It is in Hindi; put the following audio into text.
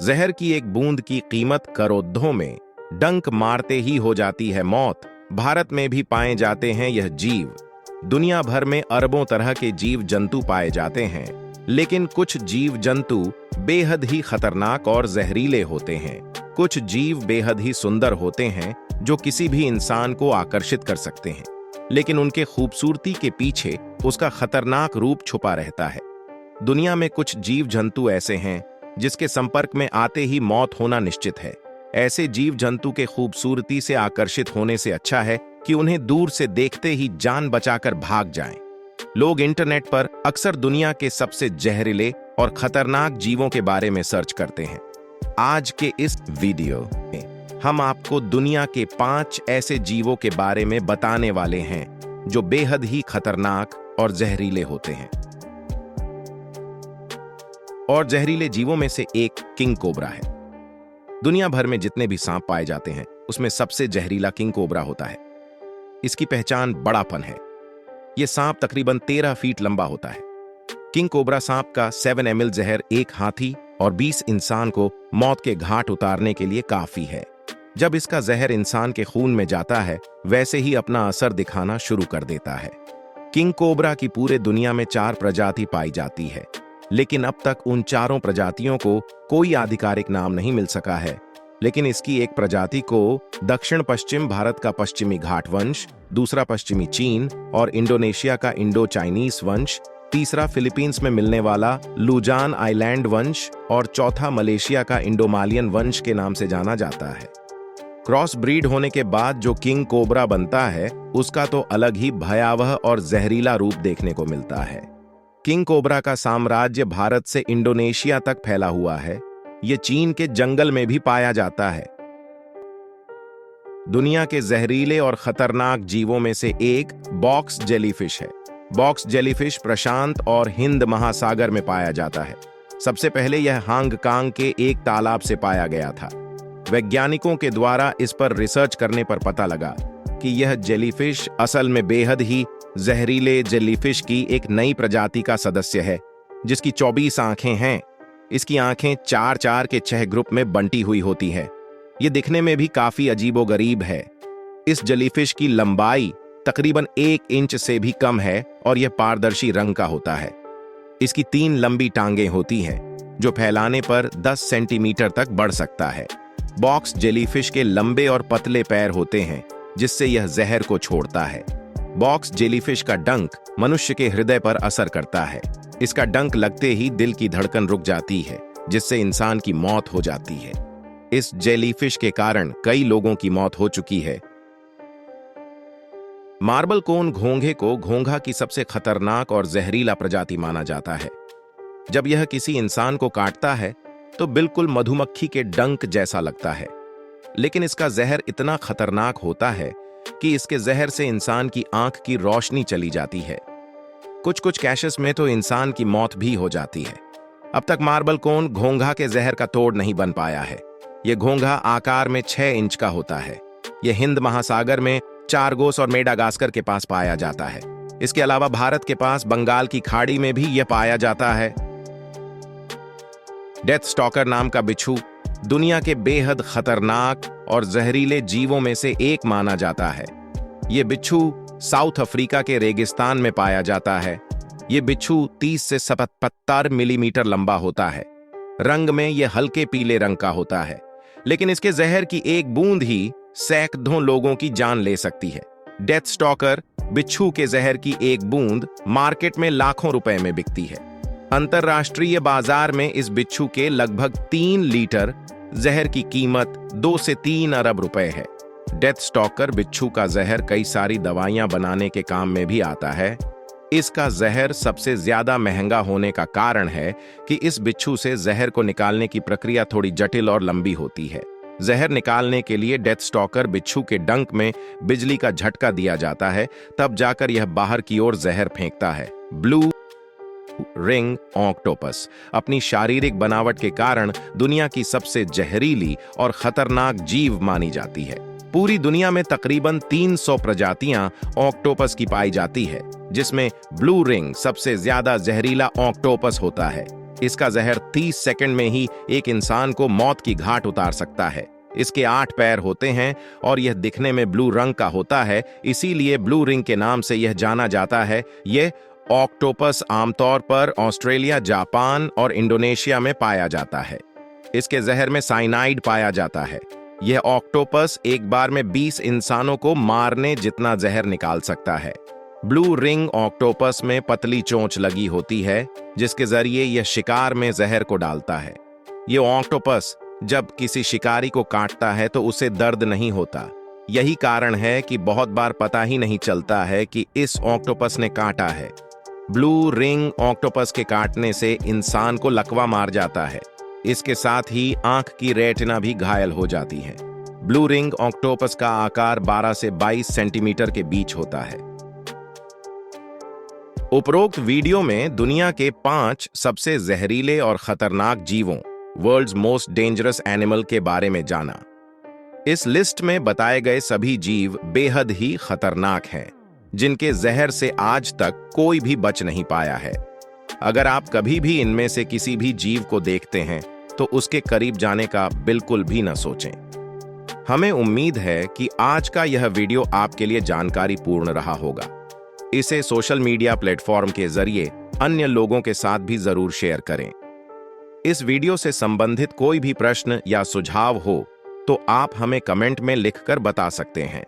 जहर की एक बूंद की कीमत करोड़ों में, डंक मारते ही हो जाती है मौत। भारत में भी पाए जाते हैं यह जीव। दुनिया भर में अरबों तरह के जीव जंतु पाए जाते हैं, लेकिन कुछ जीव जंतु बेहद ही खतरनाक और जहरीले होते हैं। कुछ जीव बेहद ही सुंदर होते हैं जो किसी भी इंसान को आकर्षित कर सकते हैं, लेकिन उनके खूबसूरती के पीछे उसका खतरनाक रूप छुपा रहता है। दुनिया में कुछ जीव जंतु ऐसे हैं जिसके संपर्क में आते ही मौत होना निश्चित है। ऐसे जीव जंतु के खूबसूरती से आकर्षित होने से अच्छा है कि उन्हें दूर से देखते ही जान बचाकर भाग जाएं। लोग इंटरनेट पर अक्सर दुनिया के सबसे जहरीले और खतरनाक जीवों के बारे में सर्च करते हैं। आज के इस वीडियो में हम आपको दुनिया के 5 ऐसे जीवों के बारे में बताने वाले हैं जो बेहद ही खतरनाक और जहरीले होते हैं। और जहरीले जीवों में से एक किंग कोबरा है। दुनिया भर में जितने भी सांप पाए जाते हैं उसमें सबसे जहरीला किंग कोबरा होता है। इसकी पहचान बड़ापन है। यह सांप तकरीबन 13 फीट लंबा होता है। किंग कोबरा सांप का 7 ml जहर एक हाथी और 20 इंसान को मौत के घाट उतारने के लिए काफी है। जब इसका जहर इंसान के खून में जाता है, वैसे ही अपना असर दिखाना शुरू कर देता है। किंग कोबरा की पूरे दुनिया में 4 प्रजाति पाई जाती है, लेकिन अब तक उन चारों प्रजातियों को कोई आधिकारिक नाम नहीं मिल सका है। लेकिन इसकी एक प्रजाति को दक्षिण पश्चिम भारत का पश्चिमी घाट वंश, दूसरा पश्चिमी चीन और इंडोनेशिया का इंडो चाइनीस वंश, तीसरा फिलीपींस में मिलने वाला लुजान आइलैंड वंश और चौथा मलेशिया का इंडोमालियन वंश के नाम से जाना जाता है। क्रॉस ब्रीड होने के बाद जो किंग कोबरा बनता है उसका तो अलग ही भयावह और जहरीला रूप देखने को मिलता है। किंग कोबरा का साम्राज्य भारत से इंडोनेशिया तक फैला हुआ है। यह चीन के जंगल में भी पाया जाता है। दुनिया के जहरीले और खतरनाक जीवों में से एक बॉक्स जेलीफिश है। बॉक्स जेलीफिश प्रशांत और हिंद महासागर में पाया जाता है। सबसे पहले यह हांगकांग के एक तालाब से पाया गया था। वैज्ञानिकों के द्वारा इस पर रिसर्च करने पर पता लगा कि यह जेलीफिश असल में बेहद ही जहरीले जेलीफिश की एक नई प्रजाति का सदस्य है, जिसकी 24 आंखें हैं। इसकी आंखें 4-4 के 6 ग्रुप में बंटी हुई होती है। यह दिखने में भी काफी अजीबोगरीब है। इस जेलीफिश की लंबाई तकरीबन 1 इंच से भी कम है और यह पारदर्शी रंग का होता है। इसकी 3 लंबी टांगें होती हैं, जो फैलाने पर 10 सेंटीमीटर तक बढ़ सकता है। बॉक्स जेलीफिश के लंबे और पतले पैर होते हैं, जिससे यह जहर को छोड़ता है। बॉक्स जेलीफिश का डंक मनुष्य के हृदय पर असर करता है। इसका डंक लगते ही दिल की धड़कन रुक जाती है, जिससे इंसान की मौत हो जाती है। इस जेलीफिश के कारण कई लोगों की मौत हो चुकी है। मार्बल कोन घोंघे को घोंघा की सबसे खतरनाक और जहरीला प्रजाति माना जाता है। जब यह किसी इंसान को काटता है तो बिल्कुल मधुमक्खी के डंक जैसा लगता है, लेकिन इसका जहर इतना खतरनाक होता है कि इसके जहर से इंसान की आंख की रोशनी चली जाती है। कुछ केसेस में तो इंसान की मौत भी हो जाती है। अब तक मार्बल कोन घोंघा के जहर का तोड़ नहीं बन पाया है। यह घोंघा आकार में 6 इंच का होता है। यह हिंद महासागर में चारगोस और मेडागास्कर के पास पाया जाता है। इसके अलावा भारत के पास बंगाल की खाड़ी में भी यह पाया जाता है। डेथ स्टॉकर नाम का बिच्छू दुनिया के बेहद खतरनाक और जहरीले जीवों में से एक माना जाता है। यह बिच्छू साउथ अफ्रीका के रेगिस्तान में पाया जाता है। यह बिच्छू 30 से 77 मिलीमीटर लंबा होता है। रंग में यह हल्के पीले रंग का होता है, लेकिन इसके जहर की एक बूंद ही सैकड़ों लोगों की जान ले सकती है। डेथ स्टॉकर बिच्छू के जहर की एक बूंद मार्केट में लाखों रुपए में बिकती है। अंतरराष्ट्रीय बाजार में इस बिच्छू के लगभग 3 लीटर जहर की कीमत 2 से 3 अरब रुपए है। डेथ स्टॉकर बिच्छू का जहर कई सारी दवाइयां बनाने के काम में भी आता है। इसका जहर सबसे ज्यादा महंगा होने का कारण है कि इस बिच्छू से जहर को निकालने की प्रक्रिया थोड़ी जटिल और लंबी होती है। जहर निकालने के लिए डेथ स्टॉकर बिच्छू के डंक में बिजली का झटका दिया जाता है, तब जाकर यह बाहर की ओर जहर फेंकता है। ब्लू रिंग ऑक्टोपस अपनी शारीरिक बनावट के कारण दुनिया की सबसे जहरीली और खतरनाक जीव मानी जाती है। पूरी दुनिया में तकरीबन 300 प्रजातियां ऑक्टोपस की पाई जाती है, जिसमें ब्लू रिंग सबसे ज्यादा जहरीला ऑक्टोपस होता है। इसका जहर 30 सेकंड में ही एक इंसान को मौत की घाट उतार सकता है। इसके 8 पैर होते हैं और यह दिखने में ब्लू रंग का होता है, इसीलिए ब्लू रिंग के नाम से यह जाना जाता है। यह ऑक्टोपस आमतौर पर ऑस्ट्रेलिया, जापान और इंडोनेशिया में पाया जाता है। इसके जहर में साइनाइड पाया जाता है। यह ऑक्टोपस एक बार में 20 इंसानों को मारने जितना जहर निकाल सकता है। ब्लू रिंग ऑक्टोपस में पतली चोंच लगी होती है, जिसके जरिए यह शिकार में जहर को डालता है। यह ऑक्टोपस जब किसी शिकारी को काटता है तो उसे दर्द नहीं होता। यही कारण है कि बहुत बार पता ही नहीं चलता है कि इस ऑक्टोपस ने काटा है। ब्लू रिंग ऑक्टोपस के काटने से इंसान को लकवा मार जाता है। इसके साथ ही आंख की रेटिना भी घायल हो जाती है। ब्लू रिंग ऑक्टोपस का आकार 12 से 22 सेंटीमीटर के बीच होता है। उपरोक्त वीडियो में दुनिया के 5 सबसे जहरीले और खतरनाक जीवों, वर्ल्ड्स मोस्ट डेंजरस एनिमल के बारे में जाना। इस लिस्ट में बताए गए सभी जीव बेहद ही खतरनाक हैं, जिनके जहर से आज तक कोई भी बच नहीं पाया है। अगर आप कभी भी इनमें से किसी भी जीव को देखते हैं तो उसके करीब जाने का बिल्कुल भी न सोचें। हमें उम्मीद है कि आज का यह वीडियो आपके लिए जानकारी पूर्ण रहा होगा। इसे सोशल मीडिया प्लेटफॉर्म के जरिए अन्य लोगों के साथ भी जरूर शेयर करें। इस वीडियो से संबंधित कोई भी प्रश्न या सुझाव हो तो आप हमें कमेंट में लिखकर बता सकते हैं।